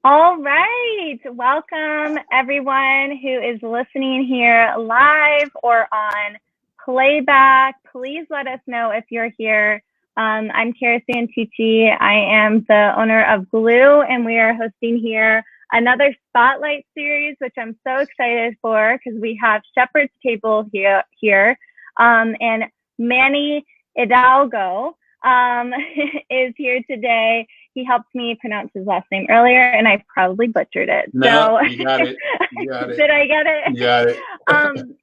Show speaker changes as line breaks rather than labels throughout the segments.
All right. Welcome everyone who is listening here live or on playback. Please let us know if you're here. I'm Kara Santucci. I am the owner of Glue, and we are hosting here another Spotlight series, which I'm so excited for because we have Shepherd's Table here, and Manny Hidalgo is here today. He helped me pronounce his last name earlier, and I probably butchered it.
No,
So,
you got it. You got it.
did I get it?
You got it.
um,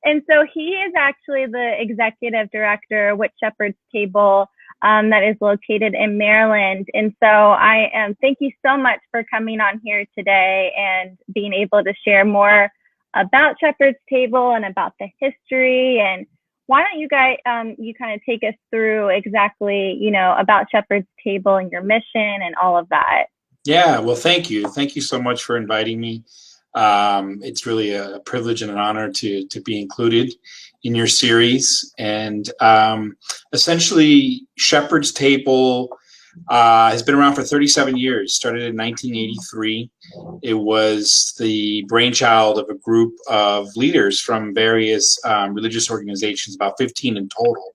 and so he is actually the executive director with Shepherd's Table, that is located in Maryland. And so I am. Thank you so much for coming on here today and being able to share more about Shepherd's Table and about the history. And why don't you guys, you kind of take us through exactly, about Shepherd's Table and your mission and all of that.
Yeah, well, thank you. Thank you so much for inviting me. It's really a privilege and an honor to be included in your series. And essentially, Shepherd's Table has been around for 37 years, started in 1983. It was the brainchild of a group of leaders from various religious organizations, about 15 in total,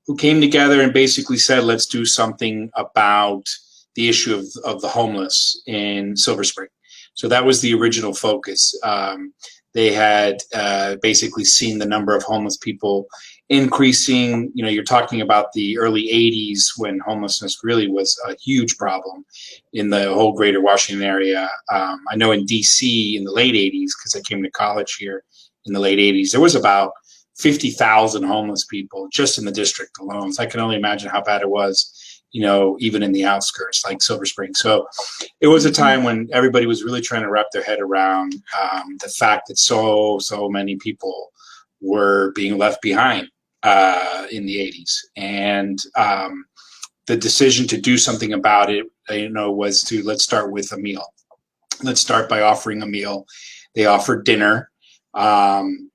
who came together and basically said, let's do something about the issue of the homeless in Silver Spring. So that was the original focus. They had basically seen the number of homeless people increasing. You're talking about the early 80s when homelessness really was a huge problem in the whole greater Washington area. I know in DC in the late 80s, because I came to college here in the late 80s, there was about 50,000 homeless people just in the district alone. So I can only imagine how bad it was, even in the outskirts like Silver Spring. So it was a time when everybody was really trying to wrap their head around the fact that so many people were being left behind in the 80s. And the decision to do something about it, was to let's start with a meal. Let's start by offering a meal. They offered dinner. And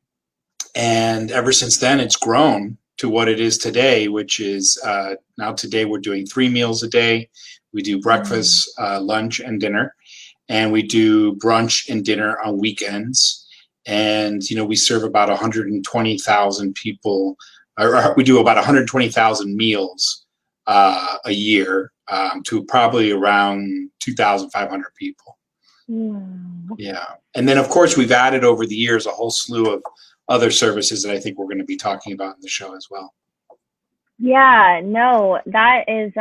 ever since then, it's grown to what it is today, which is now today we're doing 3 meals a day. We do breakfast, lunch, and dinner. And we do brunch and dinner on weekends. And, we serve about 120,000 people, or we do about 120,000 meals a year to probably around 2,500 people. Yeah. And then, of course, we've added over the years a whole slew of other services that I think we're going to be talking about in the show as well.
Yeah, no, that is,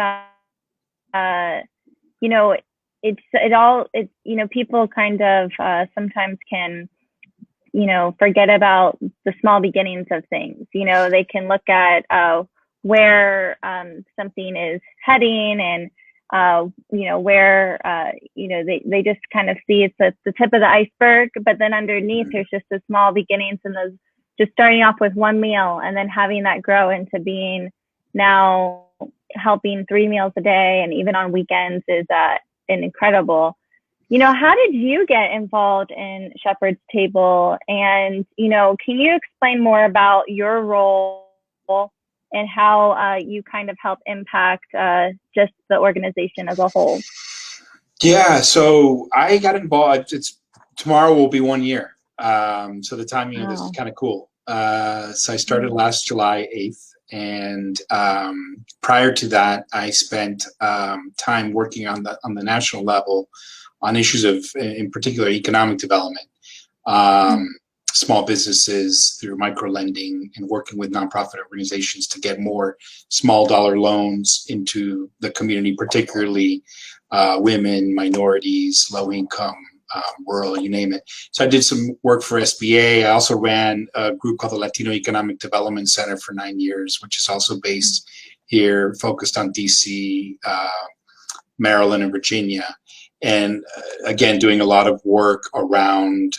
people kind of sometimes can, forget about the small beginnings of things. They can look at where something is heading and, where, they just kind of see it's the tip of the iceberg, but then underneath there's just the small beginnings and those just starting off with 1 meal and then having that grow into being now helping 3 meals a day and even on weekends is an incredible. How did you get involved in Shepherd's Table? And, can you explain more about your role and how you kind of help impact just the organization as a whole?
Yeah, so I got involved. Tomorrow will be 1 year. So the timing of this is kind of cool. So I started last July 8th. And prior to that, I spent time working on the national level on issues of, in particular, economic development, small businesses through micro lending and working with nonprofit organizations to get more small dollar loans into the community, particularly women, minorities, low income, rural, you name it. So I did some work for SBA. I also ran a group called the Latino Economic Development Center for 9 years, which is also based here, focused on DC, Maryland, and Virginia. And again, doing a lot of work around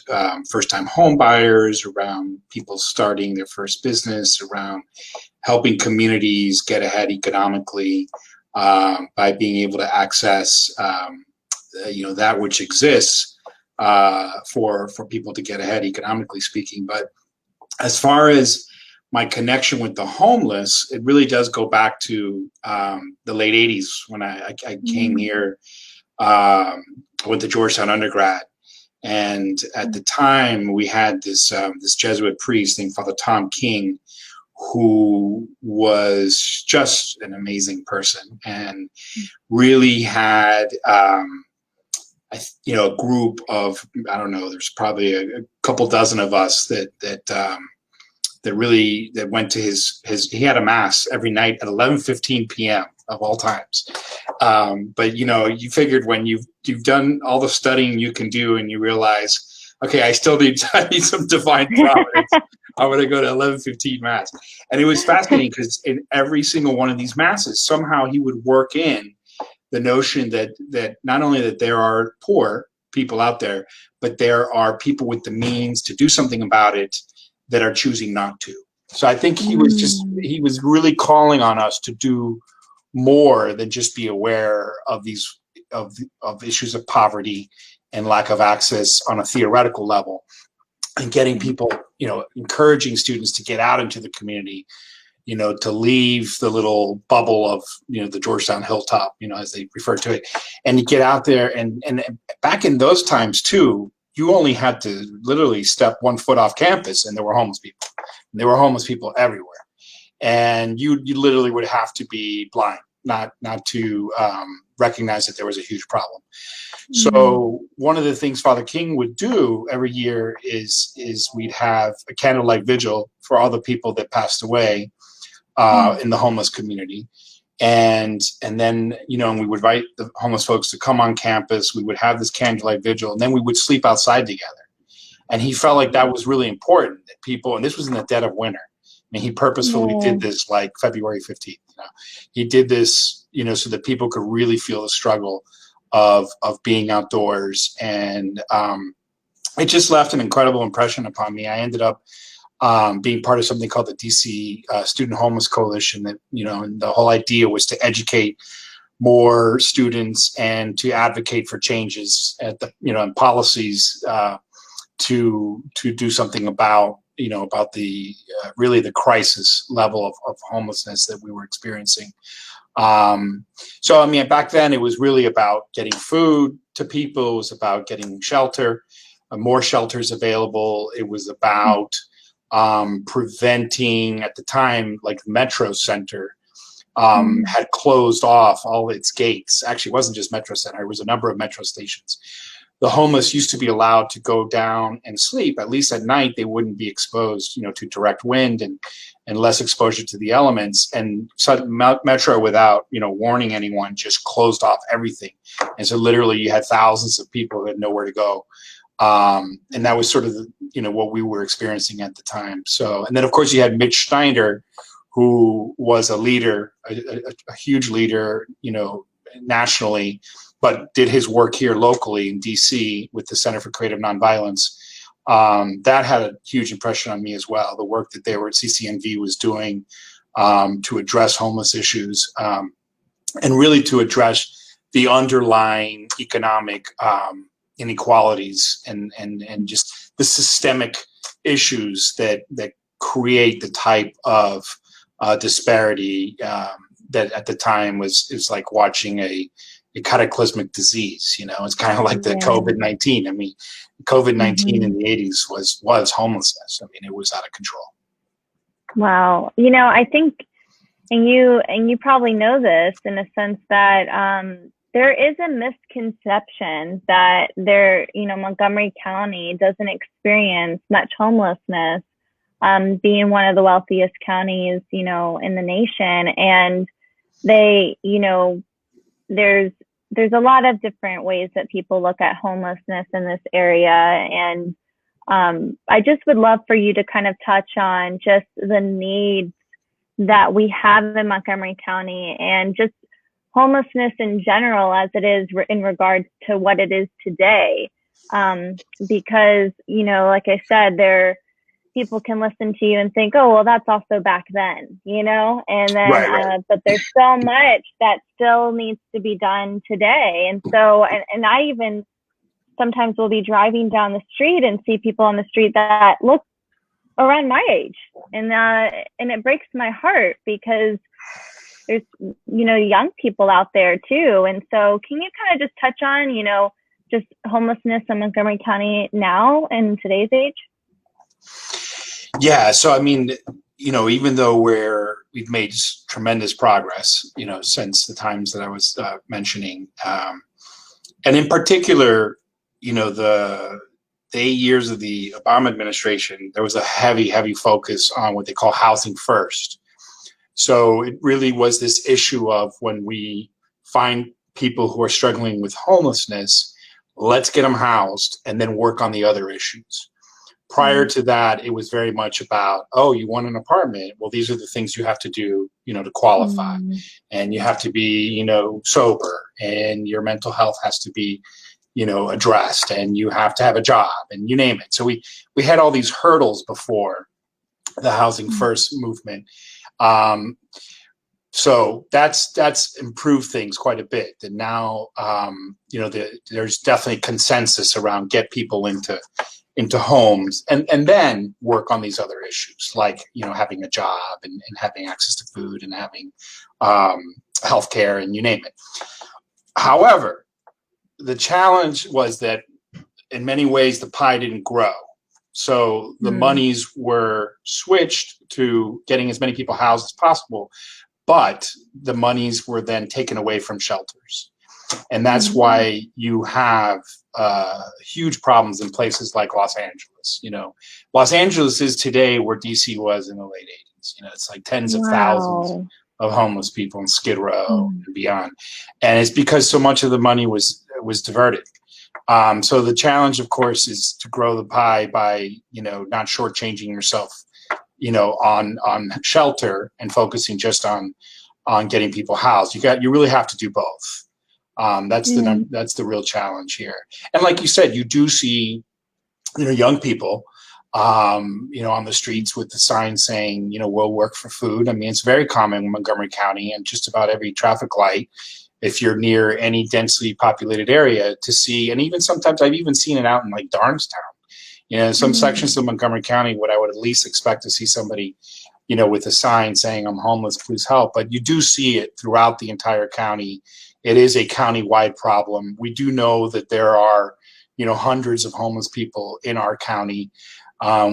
first-time home buyers, around people starting their first business, around helping communities get ahead economically by being able to access that which exists for people to get ahead economically speaking. But as far as my connection with the homeless, it really does go back to the late 80s when I came here. I went to Georgetown undergrad. And at the time, we had this Jesuit priest named Father Tom King, who was just an amazing person and really had a group of, I don't know, there's probably a couple dozen of us that went to his he had a mass every night at 11:15 p.m. of all times. But you figured when you've done all the studying you can do and you realize, okay, I need some divine providence. I'm going to go to 11:15 mass. And it was fascinating because in every single one of these masses, somehow he would work in the notion that not only that there are poor people out there, but there are people with the means to do something about it that are choosing not to. So I think he was really calling on us to do more than just be aware of these of issues of poverty and lack of access on a theoretical level, and getting people, encouraging students to get out into the community, to leave the little bubble of, the Georgetown hilltop, as they refer to it, and to get out there. And back in those times too, you only had to literally step 1 foot off campus and there were homeless people. And there were homeless people everywhere. And you literally would have to be blind, not to recognize that there was a huge problem. So one of the things Father King would do every year is we'd have a candlelight vigil for all the people that passed away in the homeless community. And then, and we would invite the homeless folks to come on campus. We would have this candlelight vigil, and then we would sleep outside together. And he felt like that was really important, that people, and this was in the dead of winter. I mean, he purposefully did this like February 15th. He did this, so that people could really feel the struggle of being outdoors. And it just left an incredible impression upon me. I ended up being part of something called the DC Student Homeless Coalition, that, and the whole idea was to educate more students and to advocate for changes at the, in policies to do something about, about the really the crisis level of homelessness that we were experiencing. So, I mean, back then it was really about getting food to people. It was about getting shelter, more shelters available. It was about preventing, at the time, like Metro Center had closed off all its gates. Actually, it wasn't just Metro Center. It was a number of metro stations. The homeless used to be allowed to go down and sleep. At least at night, they wouldn't be exposed, to direct wind and less exposure to the elements. And so Metro, without, warning anyone, just closed off everything. And so literally you had thousands of people who had nowhere to go. And that was sort of, what we were experiencing at the time. So, and then of course you had Mitch Schneider, who was a leader, a huge leader, nationally, but did his work here locally in DC with the Center for Creative Nonviolence. That had a huge impression on me as well. The work that they were at CCNV was doing to address homeless issues and really to address the underlying economic inequalities and just the systemic issues that create the type of disparity that at the time was like watching a cataclysmic disease. It's kind of like the COVID-19. I mean, COVID-19 in the 80s was homelessness. I mean, it was out of control.
Wow. I think, and you probably know this in a sense that there is a misconception that Montgomery County doesn't experience much homelessness, being one of the wealthiest counties, in the nation. And they, there's a lot of different ways that people look at homelessness in this area. And I just would love for you to kind of touch on just the needs that we have in Montgomery County and just homelessness in general as it is in regards to what it is today. Because, like I said, people can listen to you and think, oh, well, that's also back then, and then, right. But there's so much that still needs to be done today. And so, and I even sometimes will be driving down the street and see people on the street that look around my age, and it breaks my heart because there's young people out there too. And so, can you kind of just touch on just homelessness in Montgomery County now in today's age?
Yeah. So, I mean, even though we've made tremendous progress, since the times that I was mentioning, and in particular, the 8 years of the Obama administration, there was a heavy focus on what they call housing first. So it really was this issue of, when we find people who are struggling with homelessness, let's get them housed and then work on the other issues. Prior to that, it was very much about, oh, you want an apartment? Well, these are the things you have to do, to qualify. And you have to be, sober, and your mental health has to be, addressed, and you have to have a job, and you name it. So we had all these hurdles before the housing first movement. So that's improved things quite a bit. And now, there's definitely consensus around get people into homes, and then work on these other issues, like, having a job, and having access to food, and having healthcare, and you name it. However, the challenge was that in many ways the pie didn't grow. So the monies were switched to getting as many people housed as possible, but the monies were then taken away from shelters. And that's why you have huge problems in places like Los Angeles. Los Angeles is today where DC was in the late 80s. It's like tens of thousands of homeless people in Skid Row and beyond. And it's because so much of the money was diverted. So the challenge, of course, is to grow the pie by, not shortchanging yourself, on shelter, and focusing just on getting people housed. You really have to do both. That's the real challenge here. And like you said, you do see, young people, on the streets with the sign saying, we'll work for food. I mean, it's very common in Montgomery County, and just about every traffic light, if you're near any densely populated area, to see. And even sometimes I've even seen it out in like Darnestown. Some sections of Montgomery County, what I would at least expect to see somebody, with a sign saying, I'm homeless, please help. But you do see it throughout the entire county. It is a county-wide problem. We do know that there are, hundreds of homeless people in our county.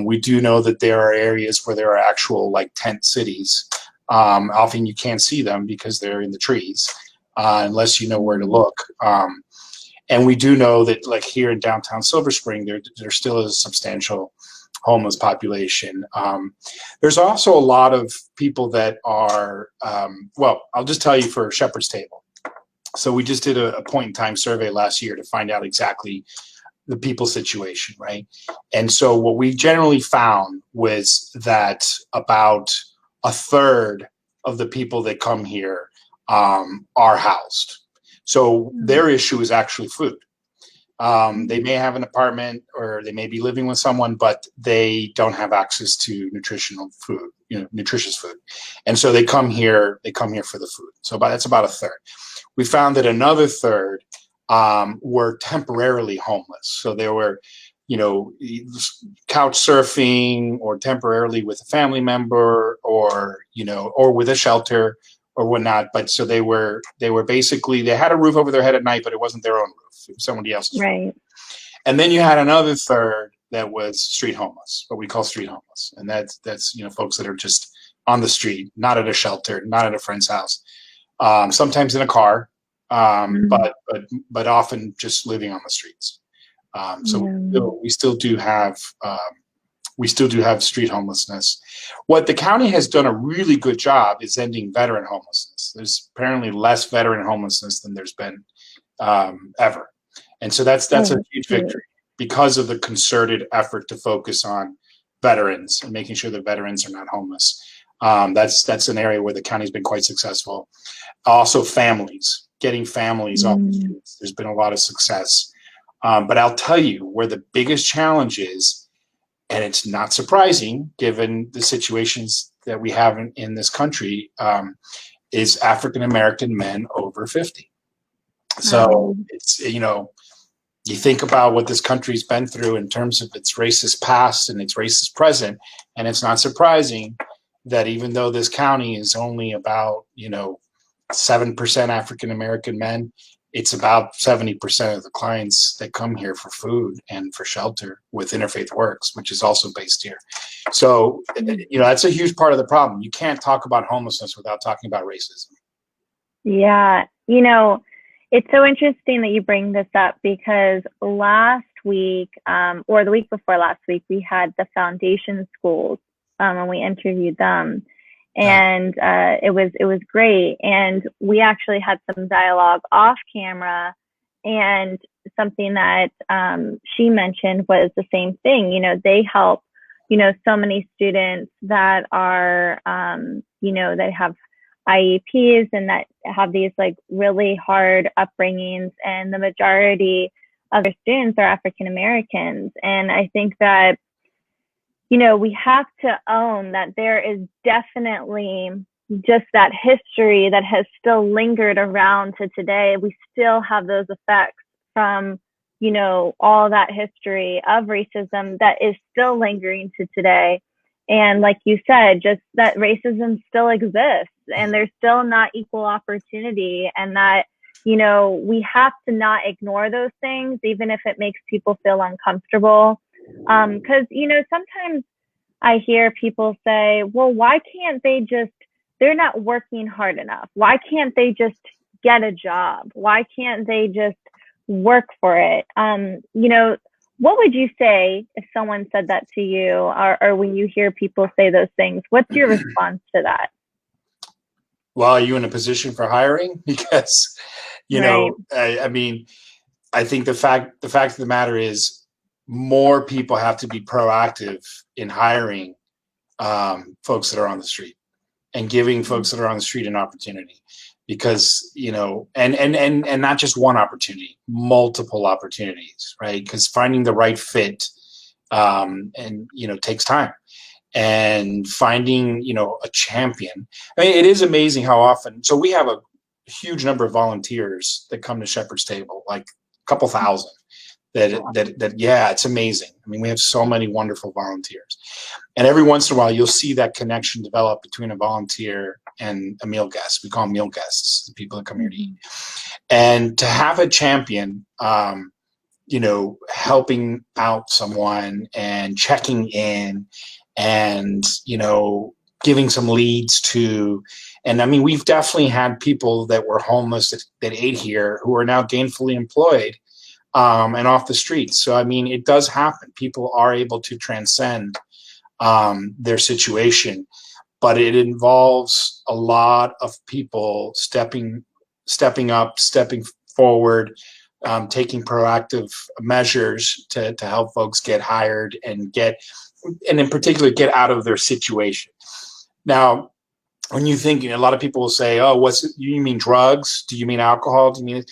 We do know that there are areas where there are actual like tent cities. Often you can't see them because they're in the trees, unless you know where to look. And we do know that, like here in downtown Silver Spring, there still is a substantial homeless population. There's also a lot of people that are, I'll just tell you for Shepherd's Table. So we just did a point in time survey last year to find out exactly the people's situation, right? And so what we generally found was that about a third of the people that come here are housed. So their issue is actually food. They may have an apartment, or they may be living with someone, but they don't have access to nutritional food, nutritious food. And so they come here for the food. So that's about a third. We found that another third were temporarily homeless. So they were, couch surfing, or temporarily with a family member, or with a shelter or whatnot. But so they were basically, they had a roof over their head at night, but it wasn't their own roof. It was somebody else's.
Right.
And then you had another third that was street homeless, what we call street homeless. And that's folks that are just on the street, not at a shelter, not at a friend's house, sometimes in a car, but often just living on the streets. We still do have street homelessness. What the county has done a really good job is ending veteran homelessness. There's apparently less veteran homelessness than there's been ever. And so that's a huge victory because of the concerted effort to focus on veterans and making sure that veterans are not homeless. That's an area where the county's been quite successful. Also, families, getting families off the streets. There's been a lot of success. But I'll tell you where the biggest challenge is, and it's not surprising given the situations that we have in this country, is African American men over 50. So it's, You think about what this country's been through in terms of its racist past and its racist present, and it's not surprising that even though this county is only about 7% African American men, it's about 70% of the clients that come here for food and for shelter with Interfaith Works, which is also based here. So, that's a huge part of the problem. You can't talk about homelessness without talking about racism.
Yeah. It's so interesting that you bring this up, because last week, or the week before last week, we had the foundation schools, and we interviewed them. And it was great. And we actually had some dialogue off camera, and something that she mentioned was the same thing. They help, so many students that are, that have IEPs and that have these like really hard upbringings, and the majority of their students are African Americans. And I think that we have to own that there is definitely just that history that has still lingered around to today. We still have those effects from, all that history of racism that is still lingering to today. And like you said, just that racism still exists, and there's still not equal opportunity, and that, we have to not ignore those things, even if it makes people feel uncomfortable. Because, sometimes I hear people say, well, why can't they're not working hard enough. Why can't they just get a job? Why can't they just work for it? What would you say if someone said that to you, or when you hear people say those things? What's your response to that?
Well, are you in a position for hiring? Because,
Right.
I think the fact of the matter is, more people have to be proactive in hiring folks that are on the street, and giving folks that are on the street an opportunity, because and not just one opportunity, multiple opportunities, right? Because finding the right fit takes time, and finding a champion. It is amazing how often. So we have a huge number of volunteers that come to Shepherd's Table, like a couple thousand. Yeah, it's amazing. We have so many wonderful volunteers, and every once in a while you'll see that connection develop between a volunteer and a meal guest. We call them meal guests, the people that come here to eat. And to have a champion, helping out someone and checking in, and giving some leads to. And we've definitely had people that were homeless that ate here who are now gainfully employed, and off the streets. So, it does happen. People are able to transcend their situation, but it involves a lot of people stepping up, stepping forward, taking proactive measures to help folks get hired and in particular, get out of their situation. Now, when you think, a lot of people will say, "Oh, you mean drugs? Do you mean alcohol? Do you mean?"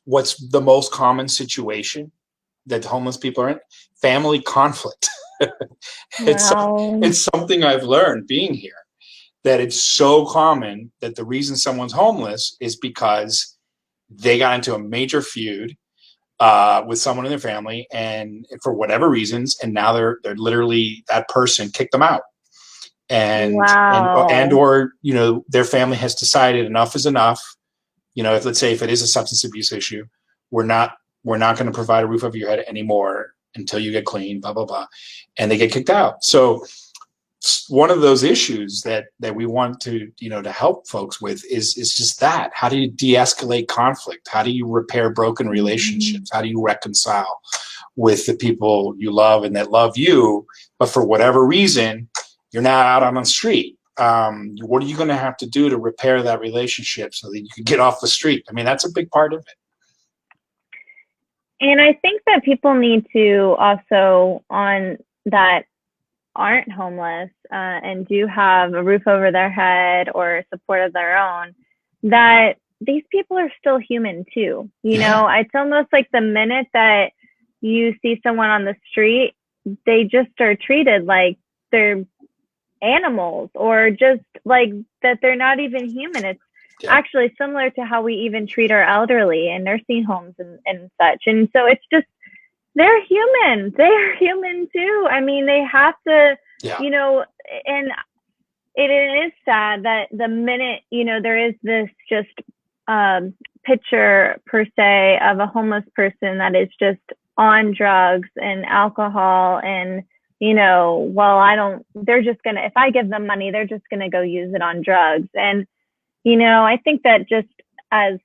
What's the most common situation that homeless people are in? Family conflict. It's something I've learned being here, that it's so common that the reason someone's homeless is because they got into a major feud with someone in their family, and for whatever reasons, and now they're literally, that person kicked them out. And or their family has decided enough is enough. Let's say if it is a substance abuse issue, we're not going to provide a roof over your head anymore until you get clean, blah, blah, blah. And they get kicked out. So one of those issues that we want to help folks with is just that. How do you de-escalate conflict? How do you repair broken relationships? How do you reconcile with the people you love and that love you, but for whatever reason, you're now out on the street? What are you going to have to do to repair that relationship so that you can get off the street? That's a big part of it.
And I think that people need to also, on that aren't homeless and do have a roof over their head or support of their own, that these people are still human too. It's almost like the minute that you see someone on the street, they just are treated like they're animals, or just like that they're not even human.
Yeah.
actually similar to how we even treat our elderly in nursing homes and such. And so it's just, they're human. They are human too. I mean, they have to,
Yeah.
you know, and it is sad that the minute, you know, there is this just picture per se of a homeless person that is just on drugs and alcohol and, you know, well, they're just gonna, if I give them money, they're just gonna go use it on drugs. And, you know, I think that just as,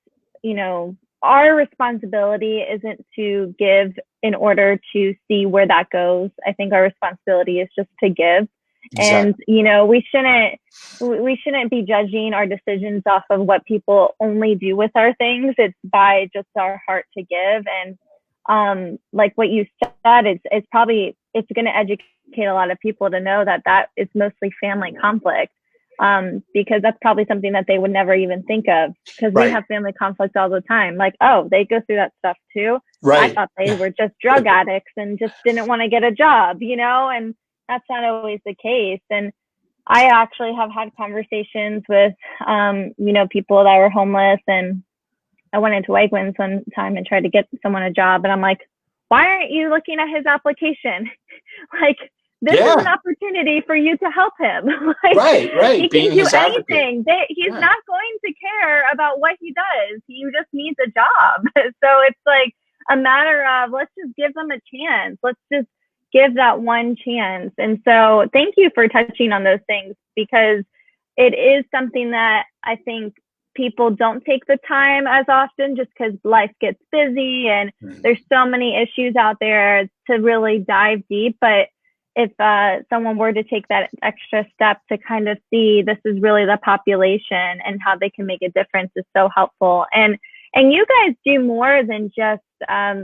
you know, our responsibility isn't to give in order to see where that goes. I think our responsibility is just to give.
Exactly.
And, you know, we shouldn't be judging our decisions off of what people only do with our things. It's by just our heart to give. And like what you said, it's going to educate a lot of people to know that is mostly family conflict. Because that's probably something that they would never even think of, because we have family conflict all the time. Like, oh, they go through that stuff too.
Right.
I thought they were just drug addicts and just didn't want to get a job, you know, and that's not always the case. And I actually have had conversations with, you know, people that were homeless, and I went into Wegmans one time and tried to get someone a job. And I'm like, why aren't you looking at his application? Like, this is an opportunity for you to help him. Like,
right.
He
Being
can do
his
anything. He's not going to care about what he does. He just needs a job. So it's like a matter of, let's just give them a chance. Let's just give that one chance. And so thank you for touching on those things, because it is something that I think people don't take the time as often, just because life gets busy and there's so many issues out there to really dive deep. But if someone were to take that extra step to kind of see this is really the population and how they can make a difference, is so helpful. And you guys do more than just,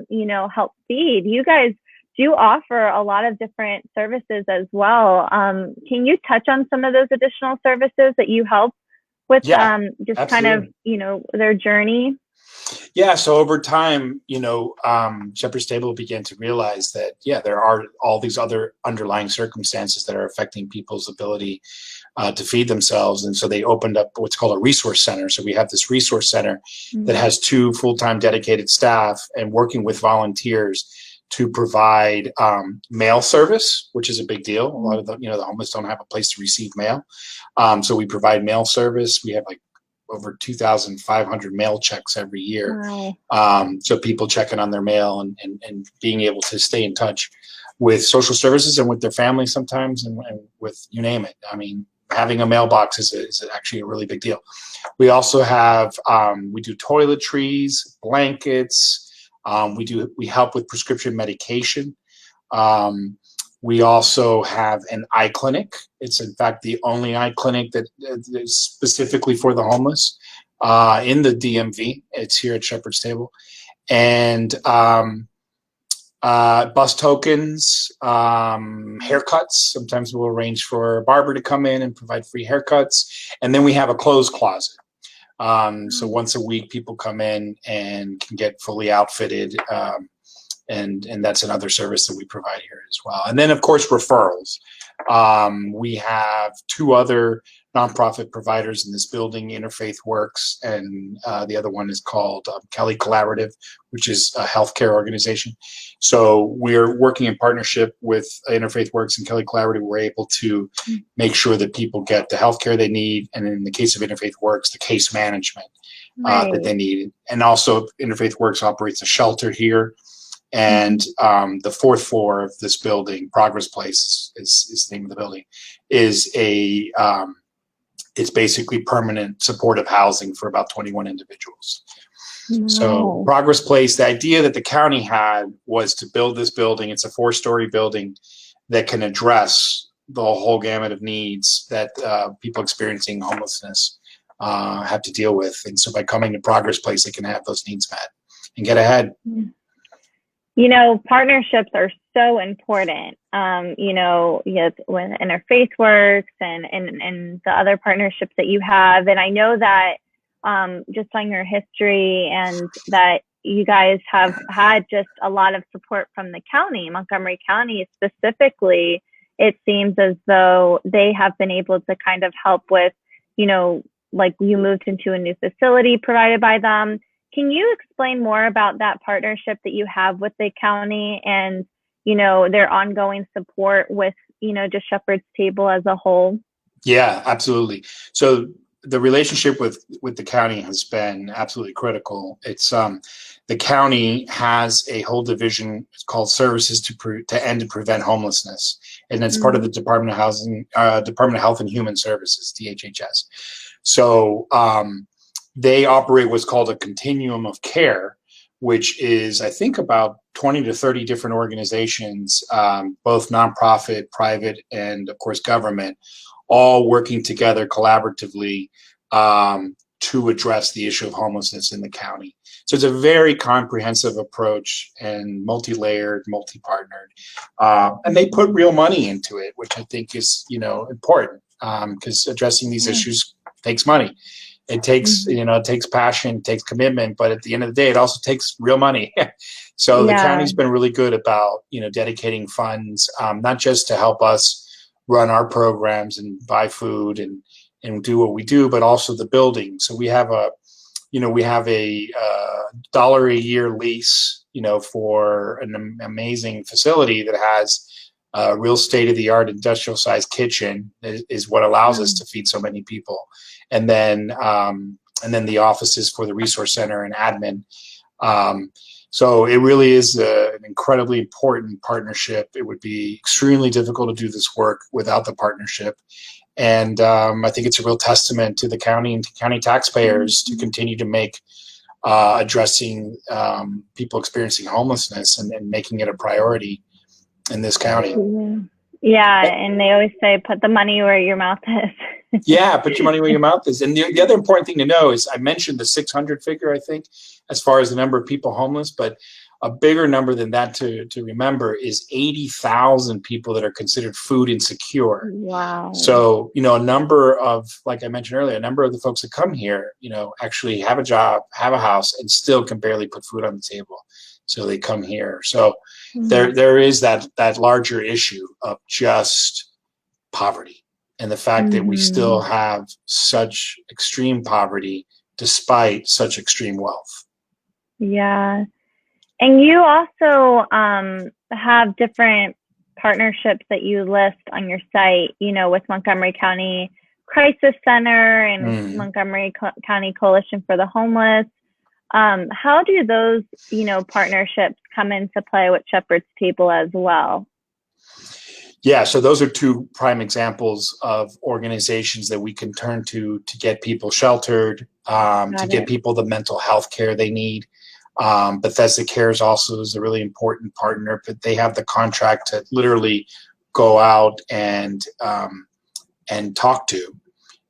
you know, help feed. You guys do offer a lot of different services as well. Can you touch on some of those additional services that you help with, just
absolutely.
kind of, you know, their journey?
Yeah. So over time, you know, Shepherd's Table began to realize that, there are all these other underlying circumstances that are affecting people's ability to feed themselves. And so they opened up what's called a resource center. So we have this resource center that has 2 full-time dedicated staff and working with volunteers to provide mail service, which is a big deal. A lot of the homeless don't have a place to receive mail. So we provide mail service. We have like over 2,500 mail checks every year.
Wow.
So people checking on their mail and being able to stay in touch with social services and with their family sometimes, and with, you name it. I mean, having a mailbox is actually a really big deal. We also have, we do toiletries, blankets. We help with prescription medication. We also have an eye clinic. It's in fact the only eye clinic that is specifically for the homeless in the DMV. It's here at Shepherd's Table. And bus tokens, haircuts. Sometimes we'll arrange for a barber to come in and provide free haircuts. And then we have a clothes closet. So once a week, people come in and can get fully outfitted. And that's another service that we provide here as well. And then, of course, referrals. We have 2 other nonprofit providers in this building, Interfaith Works, and the other one is called Kelly Collaborative, which is a healthcare organization. So we're working in partnership with Interfaith Works and Kelly Collaborative. We're able to make sure that people get the healthcare they need, and in the case of Interfaith Works, the case management that they need. And also, Interfaith Works operates a shelter here. And the 4th floor of this building, Progress Place is the name of the building, is it's basically permanent supportive housing for about 21 individuals. Wow. So Progress Place, the idea that the county had was to build this building. It's a 4-story building that can address the whole gamut of needs that people experiencing homelessness have to deal with. And so by coming to Progress Place, they can have those needs met and get ahead.
You know, partnerships are so important. You know, with Interfaith Works and the other partnerships that you have. And I know that just on your history, and that you guys have had just a lot of support from the county, Montgomery County specifically. It seems as though they have been able to kind of help with, you know, like you moved into a new facility provided by them. Can you explain more about that partnership that you have with the county and, their ongoing support with, just Shepherd's Table as a whole?
Yeah, absolutely. So the relationship with the county has been absolutely critical. It's the county has a whole division called Services to End and Prevent Homelessness, and it's part of the Department of Health and Human Services, DHHS. So they operate what's called a continuum of care, which is, I think, about 20 to 30 different organizations, both nonprofit, private, and of course government, all working together collaboratively to address the issue of homelessness in the county. So it's a very comprehensive approach and multi-layered, multi-partnered, and they put real money into it, which I think is important because addressing these issues takes money. It takes it takes passion, it takes commitment, but at the end of the day, it also takes real money. So the county's been really good about dedicating funds, not just to help us run our programs and buy food and do what we do, but also the building. So we have a $1 a year lease, for an amazing facility that has a real state-of-the-art industrial-sized kitchen is what allows us to feed so many people. And then the offices for the resource center and admin. So it really is an incredibly important partnership. It would be extremely difficult to do this work without the partnership. And I think it's a real testament to the county and to county taxpayers to continue to make addressing people experiencing homelessness and making it a priority in this county.
Yeah, and they always say, put the money where your mouth is.
Yeah, put your money where your mouth is. And the other important thing to know is I mentioned the 600 figure, I think, as far as the number of people homeless, but a bigger number than that to remember is 80,000 people that are considered food insecure.
Wow.
So, a number of, like I mentioned earlier, a number of the folks that come here, actually have a job, have a house, and still can barely put food on the table. So they come here. So there is that larger issue of just poverty and the fact that we still have such extreme poverty despite such extreme wealth.
Yeah. And you also have different partnerships that you list on your site, with Montgomery County Crisis Center and Montgomery County Coalition for the Homeless. How do those, partnerships come into play with Shepherd's Table as well?
Yeah, so those are two prime examples of organizations that we can turn to get people sheltered, to get people the mental health care they need. Bethesda Cares also is a really important partner, but they have the contract to literally go out and talk to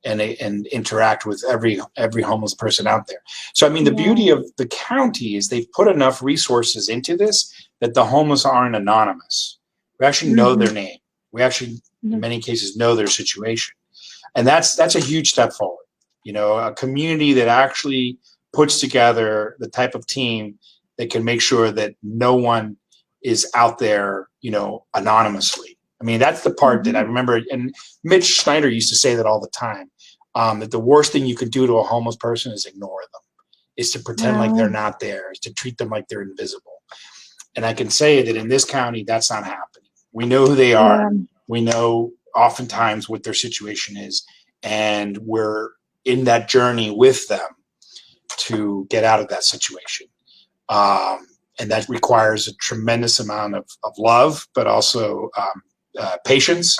and interact with every homeless person out there. So, I mean, the beauty of the county is they've put enough resources into this that the homeless aren't anonymous. We actually know their name. We actually, in many cases, know their situation. And that's a huge step forward. A community that actually puts together the type of team that can make sure that no one is out there, anonymously. I mean, that's the part that I remember, and Mitch Schneider used to say that all the time, that the worst thing you could do to a homeless person is ignore them, is to pretend like they're not there, is to treat them like they're invisible. And I can say that in this county, that's not happening. We know who they are. We know oftentimes what their situation is, and we're in that journey with them to get out of that situation. And that requires a tremendous amount of love, but also patience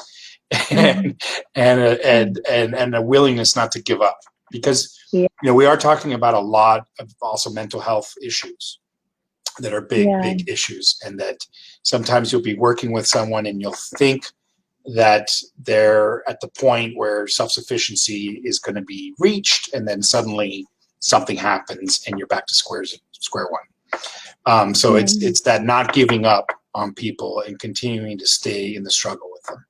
and a willingness not to give up, because we are talking about a lot of also mental health issues that are big issues, and that sometimes you'll be working with someone and you'll think that they're at the point where self-sufficiency is going to be reached, and then suddenly something happens and you're back to square one. So it's that not giving up on people and continuing to stay in the struggle with them.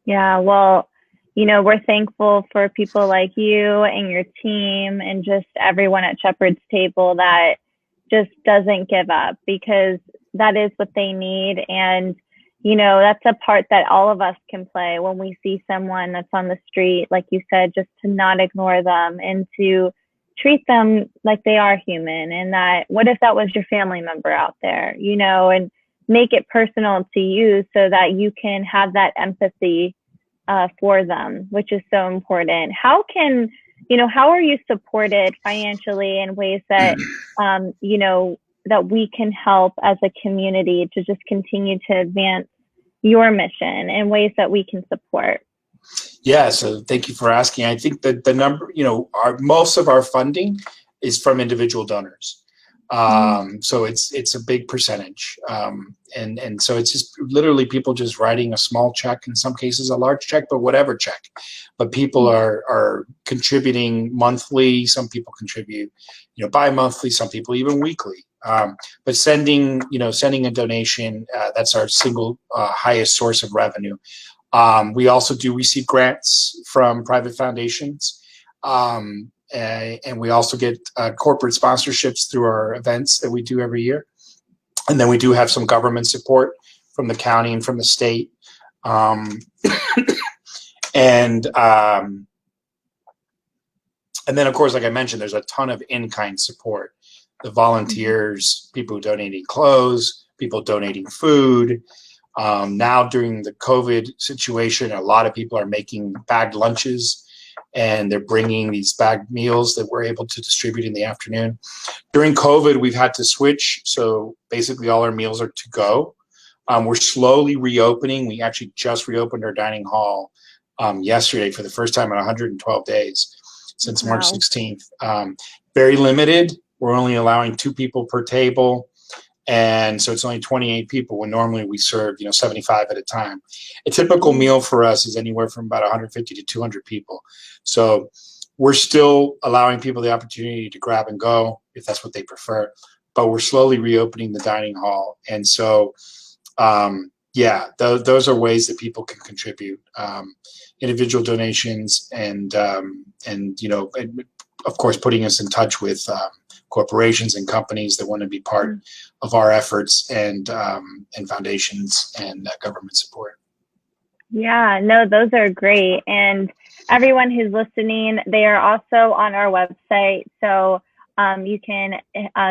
Yeah, well, we're thankful for people like you and your team and just everyone at Shepherd's Table that just doesn't give up, because that is what they need. And, you know, that's a part that all of us can play when we see someone that's on the street, like you said, just to not ignore them and to treat them like they are human. And that, what if that was your family member out there, you know, and make it personal to you so that you can have that empathy for them, which is so important. How can, you know, how are you supported financially in ways that, you know, that we can help as a community to just continue to advance your mission in ways that we can support?
Yeah, so thank you for asking. I think that the number, you know, most of our funding is from individual donors. So it's a big percentage. And so it's just literally people just writing a small check, in some cases a large check, but whatever check. But people are contributing monthly. Some people contribute, you know, bi-monthly, some people even weekly. But sending a donation, that's our single highest source of revenue. We also do receive grants from private foundations. And we also get corporate sponsorships through our events that we do every year. And then we do have some government support from the county and from the state. And then, of course, like I mentioned, there's a ton of in-kind support. The volunteers, people donating clothes, people donating food. Now during the COVID situation, a lot of people are making bagged lunches, and they're bringing these bagged meals that we're able to distribute in the afternoon. During COVID, we've had to switch. So basically all our meals are to go. We're slowly reopening. We actually just reopened our dining hall yesterday for the first time in 112 days since March 16th. Very limited. We're only allowing 2 people per table. And so it's only 28 people when normally we serve, 75 at a time. A typical meal for us is anywhere from about 150 to 200 people. So we're still allowing people the opportunity to grab and go if that's what they prefer, but we're slowly reopening the dining hall. And so, those are ways that people can contribute, individual donations and of course, putting us in touch with corporations and companies that want to be part of our efforts, and foundations and government support.
Yeah, no, those are great. And everyone who's listening, they are also on our website. So you can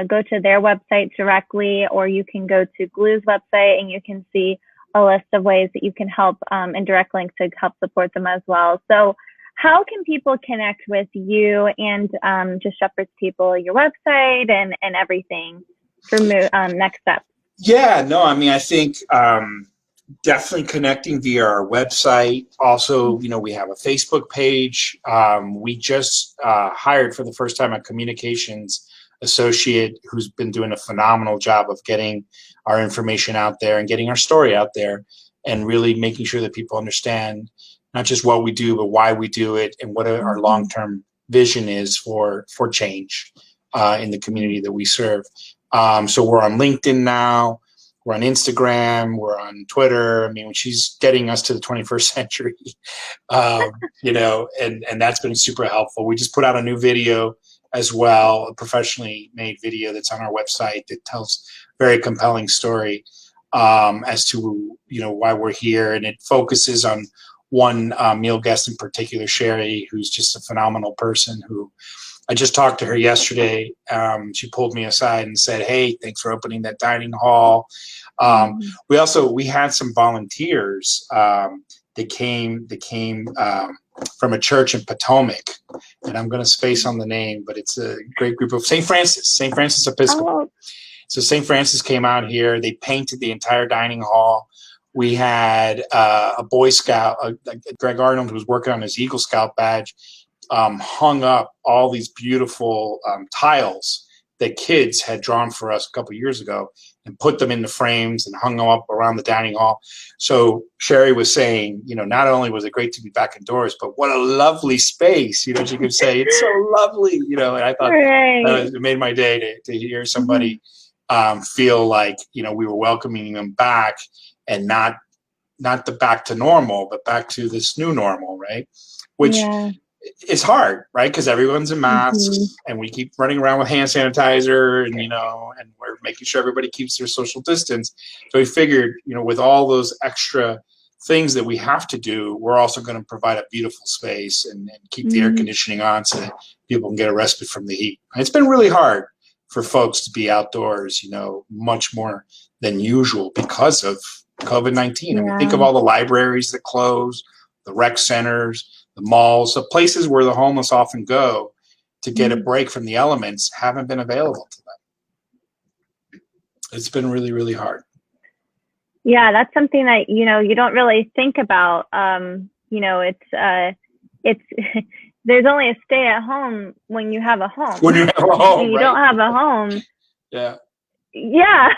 go to their website directly, or you can go to Glue's website and you can see a list of ways that you can help, and direct links to help support them as well. So how can people connect with you and just Shepherd's People, your website and everything for next steps?
Yeah, no, I mean, I think definitely connecting via our website. Also, we have a Facebook page. We just hired for the first time a communications associate who's been doing a phenomenal job of getting our information out there and getting our story out there, and really making sure that people understand not just what we do, but why we do it, and what our long-term vision is for change in the community that we serve. So we're on LinkedIn now, we're on Instagram, we're on Twitter. I mean, she's getting us to the 21st century, and that's been super helpful. We just put out a new video as well, a professionally made video that's on our website that tells a very compelling story as to, why we're here. And it focuses on one meal guest in particular, Sherry, who's just a phenomenal person who I just talked to her yesterday. She pulled me aside and said, "Hey, thanks for opening that dining hall." We had some volunteers that came from a church in Potomac, and I'm going to space on the name, but it's a great group of St. Francis Episcopal. Oh. So St. Francis came out here. They painted the entire dining hall. We had a Boy Scout, Greg Arnold, who was working on his Eagle Scout badge, hung up all these beautiful tiles that kids had drawn for us a couple of years ago, and put them in the frames and hung them up around the dining hall. So Sherry was saying, not only was it great to be back indoors, but what a lovely space. She could say, "It's so lovely," and I thought it made my day to hear somebody feel like, we were welcoming them back, and not the back to normal, but back to this new normal, right? Which it's hard, right? Because everyone's in
Mm-hmm.
masks, and we keep running around with hand sanitizer, and and we're making sure everybody keeps their social distance. So we figured, with all those extra things that we have to do, we're also going to provide a beautiful space and keep the air
Mm-hmm.
conditioning on so that people can get a respite from the heat. And it's been really hard for folks to be outdoors, much more than usual because of COVID-19. I mean, think
Yeah.
of all the libraries that close, the rec centers, the malls, the places where the homeless often go to get a break from the elements haven't been available to them. It's been really, really hard.
Yeah, that's something that, you don't really think about. It's there's only a stay at home when you have a home.
When you have a home,
when you
right?
don't have a home.
Yeah.
Yeah.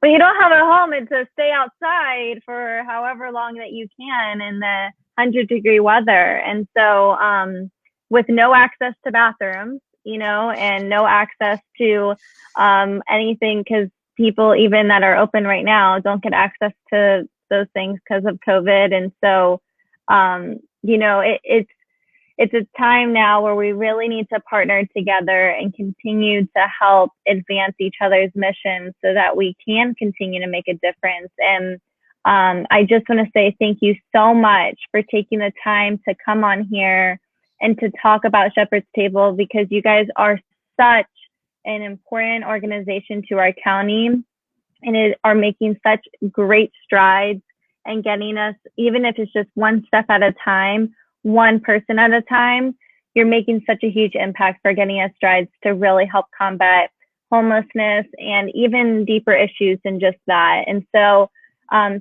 When you don't have a home, it's a stay outside for however long that you can in the 100-degree weather. And so, with no access to bathrooms, and no access to anything, because people even that are open right now don't get access to those things because of COVID. And so, it's a time now where we really need to partner together and continue to help advance each other's missions so that we can continue to make a difference. And I just want to say thank you so much for taking the time to come on here and to talk about Shepherd's Table, because you guys are such an important organization to our county, and are making such great strides and getting us, even if it's just one step at a time, one person at a time, you're making such a huge impact for getting us strides to really help combat homelessness and even deeper issues than just that. And so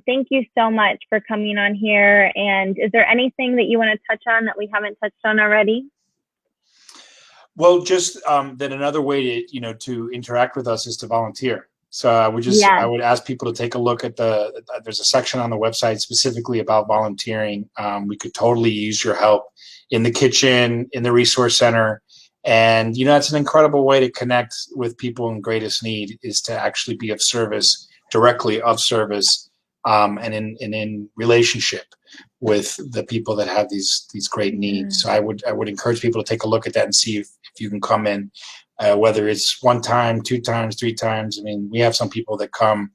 thank you so much for coming on here. And is there anything that you want to touch on that we haven't touched on already?
Well, just that another way to, to interact with us is to volunteer. So I would ask people to take a look at there's a section on the website specifically about volunteering. We could totally use your help in the kitchen, in the resource center. And, it's an incredible way to connect with people in greatest need, is to actually be of service, directly of service, and in relationship with the people that have these great needs. So I would encourage people to take a look at that and see if you can come in. Whether it's one time, 2 times, 3 times. I mean, we have some people that come,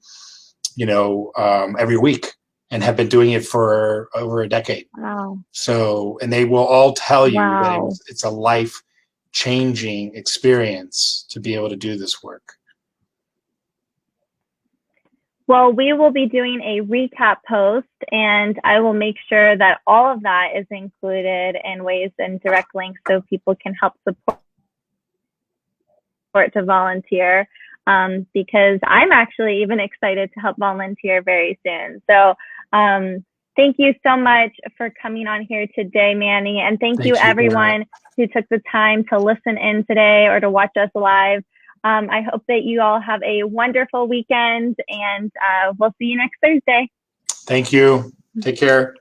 every week and have been doing it for over a decade.
Wow.
So, and they will all tell you
Wow.
that it's a life-changing experience to be able to do this work.
Well, we will be doing a recap post, and I will make sure that all of that is included in ways and direct links so people can help support to volunteer, because I'm actually even excited to help volunteer very soon. So thank you so much for coming on here today, Manny. And thank you everyone who took the time to listen in today or to watch us live. I hope that you all have a wonderful weekend, and we'll see you next Thursday.
Thank you. Take care.